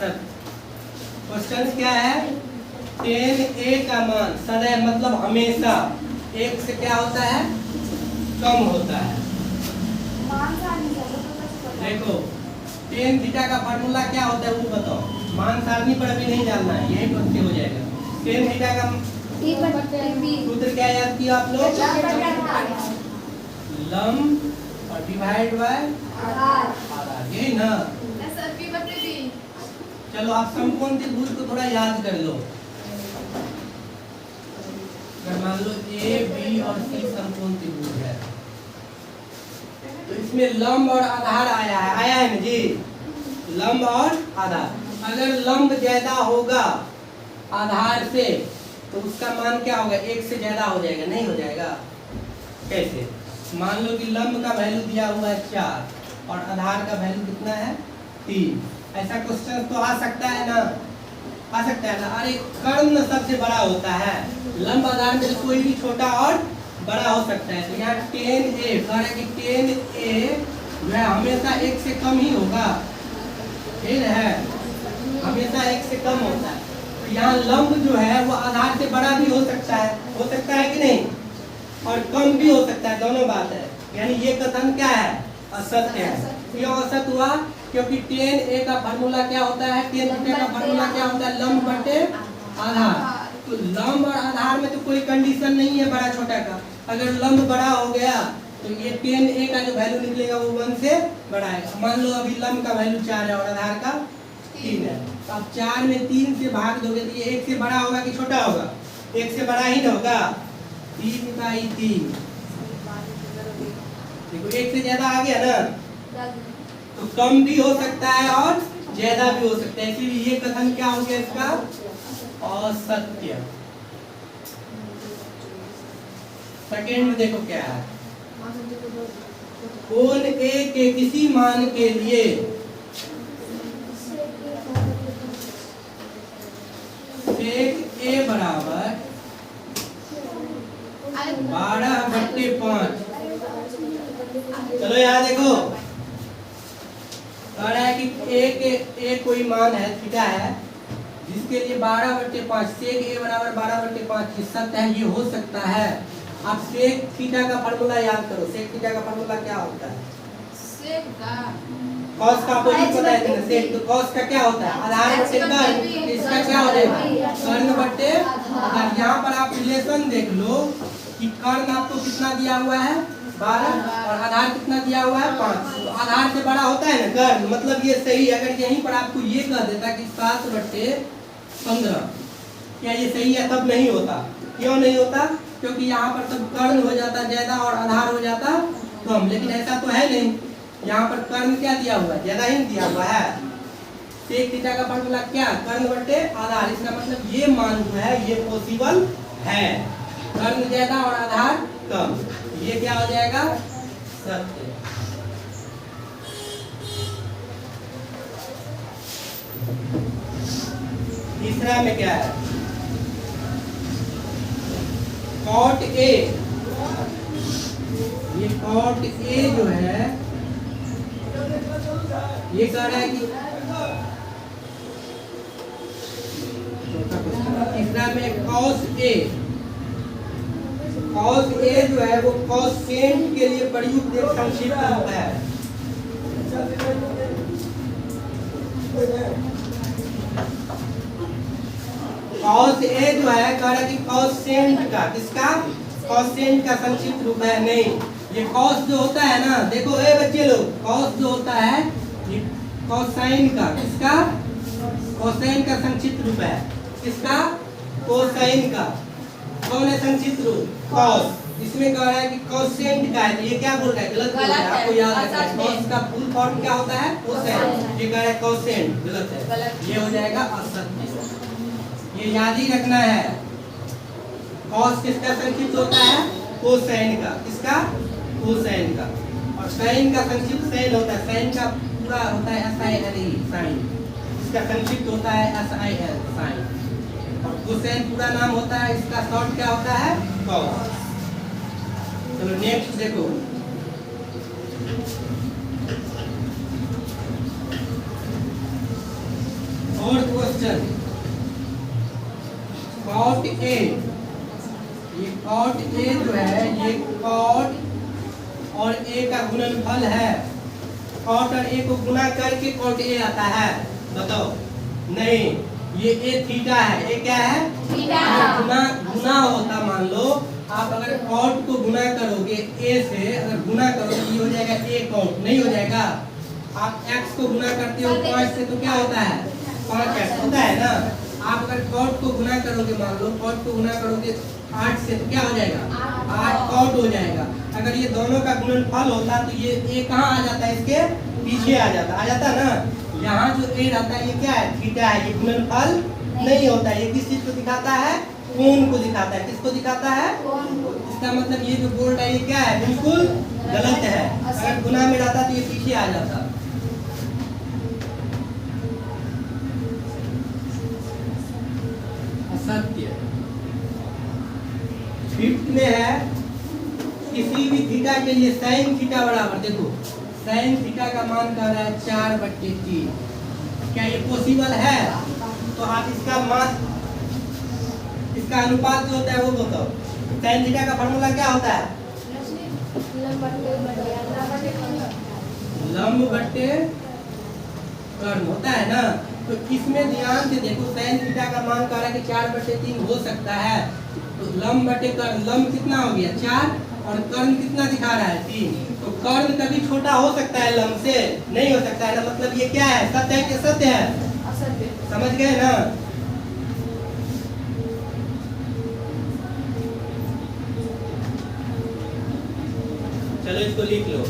Question क्या है? 10a का मान सदैव मतलब हमेशा 1 से क्या होता है? कम होता है। देखो 10 थीटा का फार्मूला क्या होता है वो बताओ। मान सारणी पर अभी नहीं डालना है, यही पर से हो जाएगा। 10 थीटा का सूत्र क्या याद किया आप लोग? लंब और डिवाइड बाय आधार, यही ना। चलो आप समकोण त्रिभुज को थोड़ा याद कर लो। अगर मान लो ए बी और सी समकोण त्रिभुज है तो इसमें लंब और आधार आया है ना जी। लंब और आधार, अगर लंब ज्यादा होगा आधार से तो उसका मान क्या होगा? 1 से ज्यादा हो जाएगा, नहीं हो जाएगा? कैसे? मान लो कि लंब का वैल्यू दिया हुआ है 4 और आधार का वैल्यू कितना है? 3। ऐसा क्वेश्चन तो आ सकता है ना? आ सकता है ना। अरे कर्ण सबसे बड़ा होता है, लंब आधार में तो कोई भी छोटा और बड़ा हो सकता है। तो यहाँ 10a कह रहे कि 10a जो है हमेशा 1 से कम ही होगा, ठीक है? हमेशा 1 से कम होता है। तो यहाँ लंब जो है वो आधार से बड़ा भी हो सकता है कि नहीं? और कम भी हो सकता है, दोनों बात है। यानी ये कथन क्या है? असत्य है। क्यों असत्य हुआ? क्योंकि 10a का फार्मूला क्या होता है? 10 थीटा का फार्मूला क्या होता है? लंब बटे आधार। तो लंब और आधार में तो कोई कंडीशन नहीं है बड़ा छोटा का। अगर लंब बड़ा हो गया तो ये 10a का जो वैल्यू निकलेगा वो 1 से बड़ा है। मान लो अभी लंब का वैल्यू 4 है और आधार का 3 है, तो अब 4 में 3 से भाग दोगे तो ये 1 से बड़ा होगा कि छोटा होगा? 1 से बड़ा ही ना होगा। 3/3 देखो 1 से ज्यादा आ गया ना, तो कम भी हो सकता है और ज्यादा भी हो सकता है। इसीलिए ये कथन क्या हो गया इसका? असत्य। सेकेंड देखो क्या है? कोण A के किसी मान के लिए sec A बराबर 12/5। चलो यहाँ देखो, कह रहा है कि a कोई मान है, थीटा है, जिसके लिए 12/5 sec A बराबर 12/5 सत्य है। ये हो सकता है। आप sec थीटा का फार्मूला याद करो। sec थीटा का फार्मूला क्या होता है? cos का अपोजिट पता है ना? sec तो cos का क्या होता है? आधार बटे कर्ण। इसका क्या हो जाएगा? कर्ण बटे आधार। यहाँ पर आप रिलेशन देख लो कि कर्ण आपको कितना दिया हुआ है? 12 और आधार कितना दिया हुआ है? 5। तो आधार से बड़ा होता है ना कर्ण, मतलब ये सही। अगर यहीं पर आपको ये कह देता कि 7/15, क्या ये सही है? तब नहीं होता। क्यों नहीं होता? क्योंकि यहाँ पर तब कर्ण हो जाता ज्यादा और आधार हो जाता कम। लेकिन ऐसा तो है नहीं, यहाँ पर कर्ण क्या दिया हुआ है? ज्यादा ही दिया हुआ है। sec थीटा का फार्मूला क्या? कर्ण बटे आधार। इसका मतलब ये मान जो है ये पॉसिबल है, कर्ण ज्यादा और आधार कम। ये क्या हो जाएगा? सत्य। तीसरा में क्या है? cot A, ये cot A जो है ये कह रहा है कि तीसरा में cos A जो है वो cosecant के लिए प्रयुक्त एक संक्षिप्त रूप है। cos A जो है कह रहा है कि cosecant का, किसका? cosecant का संक्षिप्त रूप है। नहीं, ये cos जो होता है ना, देखो बच्चे लोग, cos जो होता है ये cosine का, किसका? cosine का संक्षिप्त रूप है। किसका? cosine का। कौन है संक्षिप्त रूप? cos। इसमें कह रहा है कि cosecant का है, तो ये क्या बोल रहा है? गलत बोल रहा है। आपको याद रखना है cos का फुल फॉर्म क्या होता है? cosine। ये कह रहा है cosecant, गलत है। ये हो जाएगा असत्य। ये याद ही रखना है। cos किसका संक्षिप्त होता है? cosine का। किसका? cosine का। और sin का संक्षिप्त sin होता है। sin का पूरा होता है SINE, sin। इसका संक्षिप्त होता है SIN, sin। और cosine पूरा नाम होता है, इसका शॉर्ट क्या होता है? cos। चलो नेक्स्ट देखो, फोर्थ क्वेश्चन, कॉट ए, ये कॉट ए जो है ये कॉट और ए का गुणनफल है। कॉट और ए को गुना करके कॉट ए आता है, बताओ। नहीं, ये ए थीटा है, ए क्या है थीटा। गुना गुना होता, मान लो आप अगर कॉट को गुना करोगे ए से, अगर गुना करोगे ये हो जाएगा ए कॉट, नहीं हो जाएगा। आप x को गुना करते हो 5 से तो क्या होता है 5x होता है ना। आप अगर कॉट को गुना करोगे, मान लो कॉट को गुना करोगे 8 से तो क्या हो जाएगा 8 कॉट हो जाएगा। अगर ये दोनों का गुणनफल होता तो ये ए कहाँ आ जाता है, इसके पीछे आ जाता ना। यहाँ जो ए रहता है ये क्या है थीटा है, ये गुणनफल नहीं होता। ये किस चीज को दिखाता है, कोण को दिखाता है। किसको दिखाता है, इसका मतलब ये जो बोल रहा है ये क्या है, बिल्कुल गलत है। अगर गुना में रहता तो ये पीछे आ जाता। असत्य। फिफ्थ में है, किसी भी थीटा के लिए साइन थीटा बराबर, देखो साइन थीटा का मान कर रहा है 4/3। क्या ये पॉसिबल है? तो आप इसका मान, इसका अनुपात जो होता है वो बताओ। साइन थीटा का फार्मूला क्या होता है, लंब बट्टे कर्ण होता है ना। तो इसमें ध्यान से देखो, साइन थीटा का मान कर रहा है कि 4/3 हो सकता है। तो लंब बट्टे कर्ण, लंब कितना हो गया 4 और कर्ण कितना दिखा रहा है 3। तो कर्ण कभी छोटा हो सकता है लंब से, नहीं हो सकता है ना। मतलब ये क्या है, सत्य है कि असत्य है, समझ गए ना। चलो इसको लिख लो।